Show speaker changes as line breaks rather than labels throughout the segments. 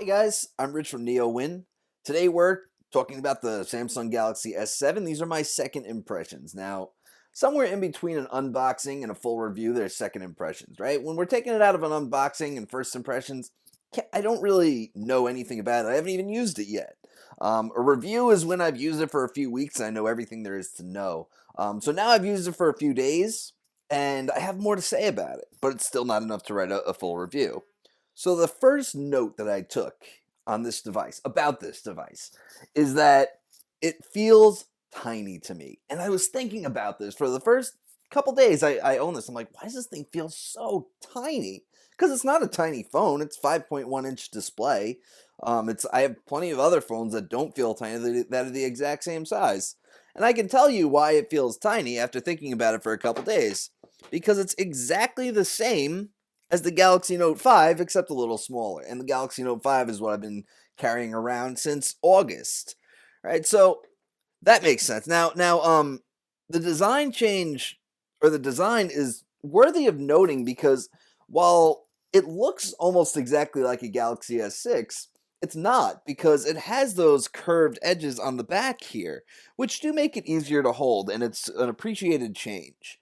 Hey guys, I'm Rich from NeoWin. Today we're talking about the Samsung Galaxy S7. These are my second impressions. Now, somewhere in between an unboxing and a full review, there's second impressions, right? When we're taking it out of an unboxing and first impressions, I don't really know anything about it. I haven't even used it yet. A review is when I've used it for a few weeks and I know everything there is to know. So now I've used it for a few days and I have more to say about it, but it's still not enough to write a full review. So the first note that I took on this device, about this device, is that it feels tiny to me. And I was thinking about this for the first couple days I own this. I'm like, why does this thing feel so tiny? Because it's not a tiny phone. It's 5.1-inch display. It's I have plenty of other phones that don't feel tiny that are the exact same size. And I can tell you why it feels tiny after thinking about it for a couple days. Because it's exactly the same as the Galaxy Note 5, except a little smaller. And the Galaxy Note 5 is what I've been carrying around since August. Right? So that makes sense. Now, the design change or the design is worthy of noting because while it looks almost exactly like a Galaxy S6, it's not because it has those curved edges on the back here, which do make it easier to hold, and it's an appreciated change.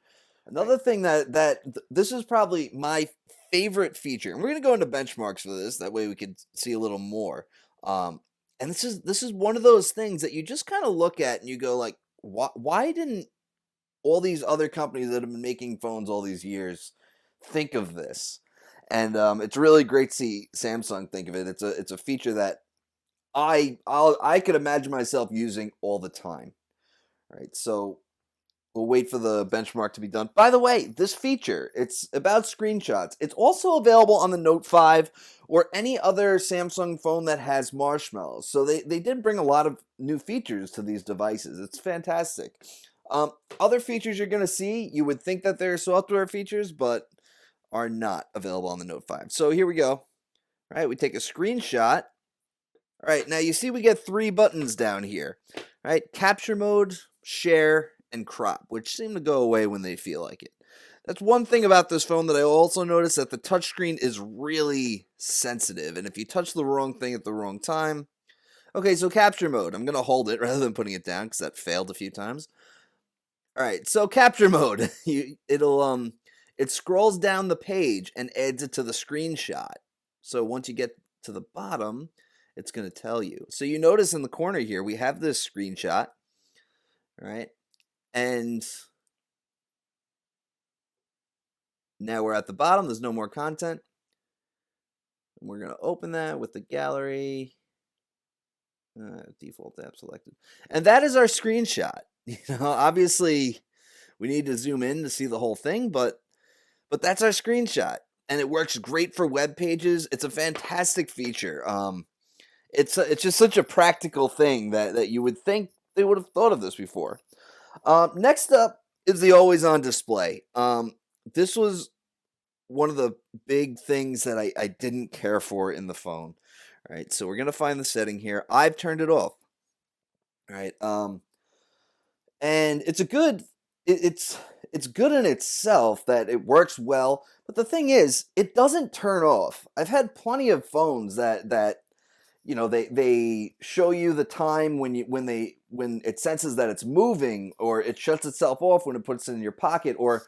Another thing this is probably my favorite feature, and we're going to go into benchmarks for this. That way, we can see a little more. Um, and this is one of those things that you just kind of look at and you go like, why didn't all these other companies that have been making phones all these years think of this? And it's really great to see Samsung think of it. It's a feature that I could imagine myself using all the time. Right, so we'll wait for the benchmark to be done. By the way, this feature, it's about screenshots. It's also available on the Note 5 or any other Samsung phone that has Marshmallows. So they did bring a lot of new features to these devices. It's fantastic. Other features you're going to see, you would think that they're software features, but are not available on the Note 5. So here we go. All right, we take a screenshot. All right, now you see we get three buttons down here. All right, capture mode, share, and crop, which seem to go away when they feel like it. That's one thing about this phone that I also noticed that the touchscreen is really sensitive, and if you touch the wrong thing at the wrong time. Okay, so capture mode. I'm gonna hold it rather than putting it down because that failed a few times. All right, so capture mode. It scrolls down the page and adds it to the screenshot. So once you get to the bottom, it's going to tell you. So you notice in the corner here, we have this screenshot, right? And now we're at the bottom. There's no more content. And we're going to open that with the gallery. Default app selected. And that is our screenshot. Obviously, we need to zoom in to see the whole thing, but that's our screenshot. And it works great for web pages. It's a fantastic feature. It's just such a practical thing that you would think they would have thought of this before. Next up is the always on display. This was one of the big things that I didn't care for in the phone. All right, so we're gonna find the setting here. I've turned it off. All right, and it's good in itself that it works well. But the thing is, it doesn't turn off. I've had plenty of phones that they show you the time when it senses that it's moving, or it shuts itself off when it puts it in your pocket, or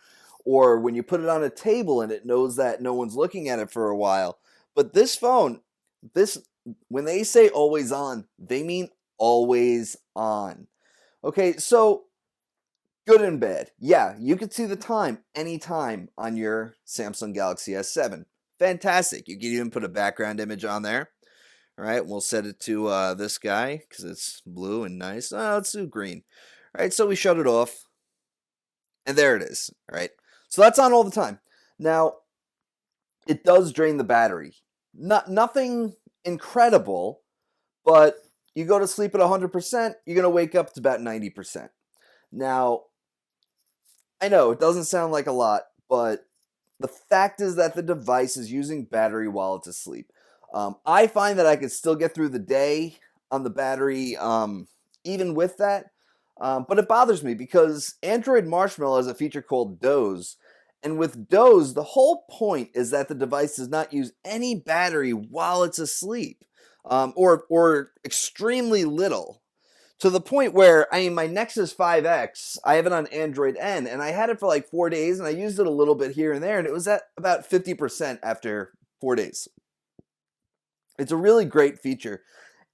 when you put it on a table and it knows that no one's looking at it for a while. But this phone, this when they say always on, they mean always on. Okay, so good and bad. Yeah, you can see the time anytime on your Samsung Galaxy S7. Fantastic. You can even put a background image on there. All right, we'll set it to this guy because it's blue and nice. Oh, let's do green. All right, so we shut it off, and there it is. All right, so that's on all the time. Now, it does drain the battery. Nothing incredible, but you go to sleep at 100%, you're going to wake up to about 90%. Now, I know it doesn't sound like a lot, but the fact is that the device is using battery while it's asleep. I find that I can still get through the day on the battery, even with that. But it bothers me because Android Marshmallow has a feature called Doze. And with Doze, the whole point is that the device does not use any battery while it's asleep. or extremely little. To the point where, I mean, my Nexus 5X, I have it on Android N, and I had it for like 4 days, and I used it a little bit here and there, and it was at about 50% after 4 days. It's a really great feature,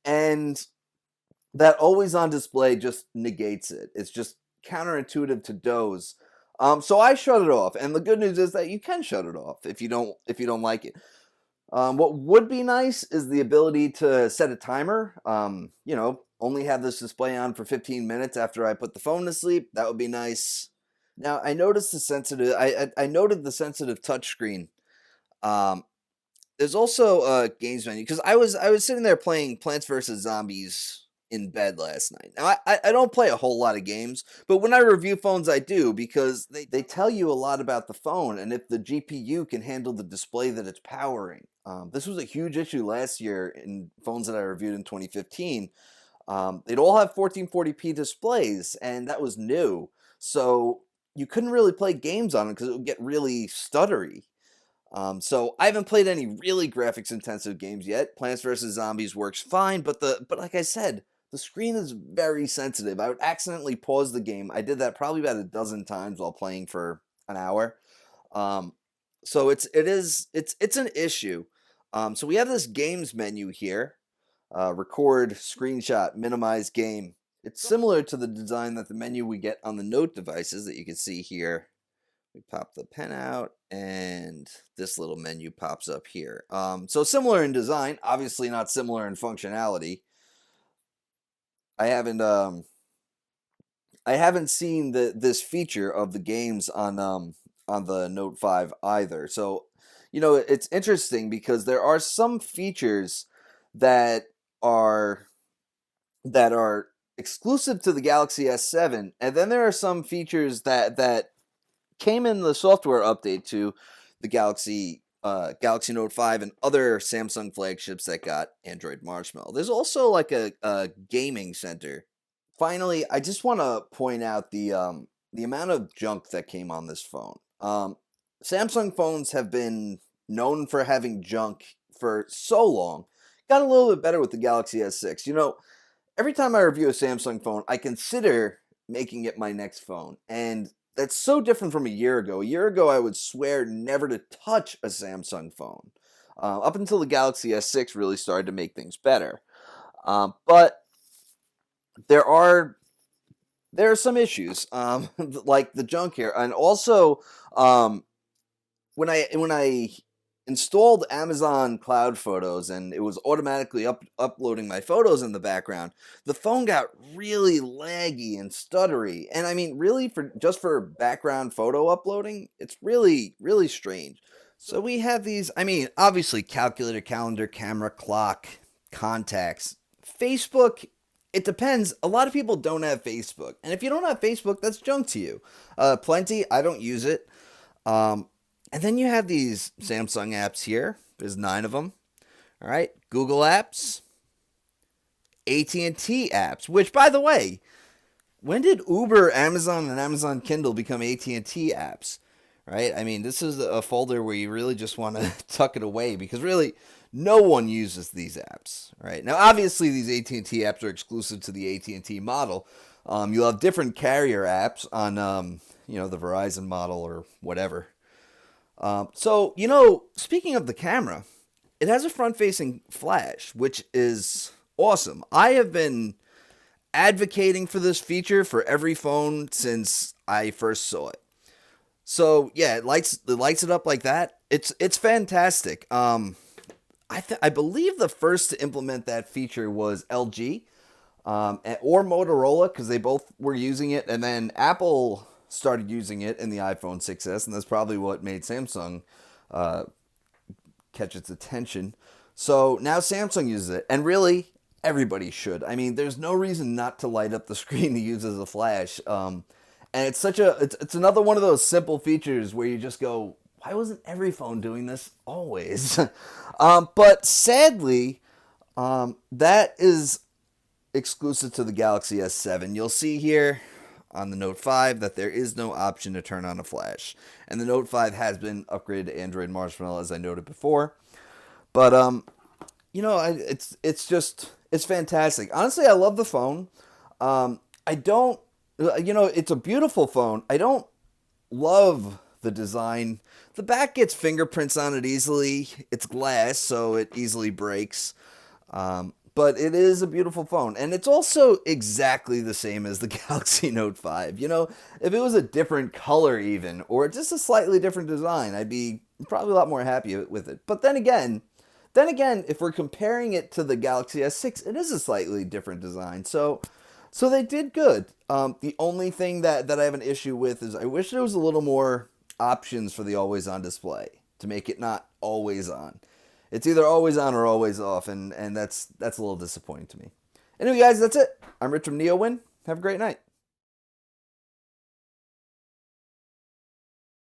and that always on display just negates it. It's just counterintuitive to doze. So I shut it off, and the good news is that you can shut it off if you don't like it. What would be nice is the ability to set a timer. Only have this display on for 15 minutes after I put the phone to sleep. That would be nice. Now I noticed the sensitive. I noted the sensitive touchscreen. Um, there's also a games menu because I was sitting there playing Plants vs Zombies in bed last night. Now I don't play a whole lot of games, but when I review phones, I do because they tell you a lot about the phone and if the GPU can handle the display that it's powering. This was a huge issue last year in phones that I reviewed in 2015. They'd all have 1440p displays, and that was new. So you couldn't really play games on them because it would get really stuttery. So I haven't played any really graphics intensive games yet. Plants vs Zombies works fine, but like I said, the screen is very sensitive. I would accidentally pause the game. I did that probably about a dozen times while playing for an hour. Um, so it's an issue. So we have this games menu here. Record, screenshot, minimize game. It's similar to the design that the menu we get on the Note devices that you can see here. We pop the pen out, and this little menu pops up here. So similar in design, obviously not similar in functionality. I haven't seen this feature of the games on the Note 5 either. So, it's interesting because there are some features that are that are exclusive to the Galaxy S7, and then there are some features that came in the software update to the Galaxy Note 5 and other Samsung flagships that got Android Marshmallow. There's also like a gaming center. Finally, I just want to point out the amount of junk that came on this phone. Samsung phones have been known for having junk for so long. Got a little bit better with the Galaxy S6. Every time I review a Samsung phone, I consider making it my next phone. And that's so different from a year ago. A year ago, I would swear never to touch a Samsung phone. Up until the Galaxy S6 really started to make things better. But there are some issues, like the junk here. And also, when I installed Amazon Cloud Photos and it was automatically uploading my photos in the background, the phone got really laggy and stuttery. And I mean, really, for background photo uploading, it's really, really strange. So we have these, I mean, obviously calculator, calendar, camera, clock, contacts, Facebook. It depends. A lot of people don't have Facebook. And if you don't have Facebook, that's junk to you. Plenty, I don't use it. And then you have these Samsung apps here. There's 9 of them. All right, Google apps, AT&T apps. Which, by the way, when did Uber, Amazon, and Amazon Kindle become AT&T apps? Right? I mean, this is a folder where you really just want to tuck it away because really no one uses these apps. Right? Now, obviously, these AT&T apps are exclusive to the AT&T model. You'll have different carrier apps on, the Verizon model or whatever. So, speaking of the camera, it has a front-facing flash, which is awesome. I have been advocating for this feature for every phone since I first saw it. So, yeah, it lights it up like that. It's fantastic. I believe the first to implement that feature was LG, or Motorola, because they both were using it, and then Apple started using it in the iPhone 6s, and that's probably what made Samsung catch its attention. So now Samsung uses it, and really, everybody should. I mean, there's no reason not to light up the screen to use as a flash. And it's another one of those simple features where you just go, why wasn't every phone doing this always? But sadly, that is exclusive to the Galaxy S7. You'll see here on the Note 5 that there is no option to turn on a flash. And the Note 5 has been upgraded to Android Marshmallow, as I noted before. But It's fantastic. Honestly, I love the phone. I don't, it's a beautiful phone. I don't love the design. The back gets fingerprints on it easily. It's glass, so it easily breaks. But it is a beautiful phone, and it's also exactly the same as the Galaxy Note 5. If it was a different color, even, or just a slightly different design, I'd be probably a lot more happy with it. But then again, if we're comparing it to the Galaxy S6, it is a slightly different design. So they did good. The only thing that I have an issue with is I wish there was a little more options for the always on display to make it not always on. It's either always on or always off, and that's a little disappointing to me. Anyway, guys, that's it. I'm Rich from NeoWin. Have a great night.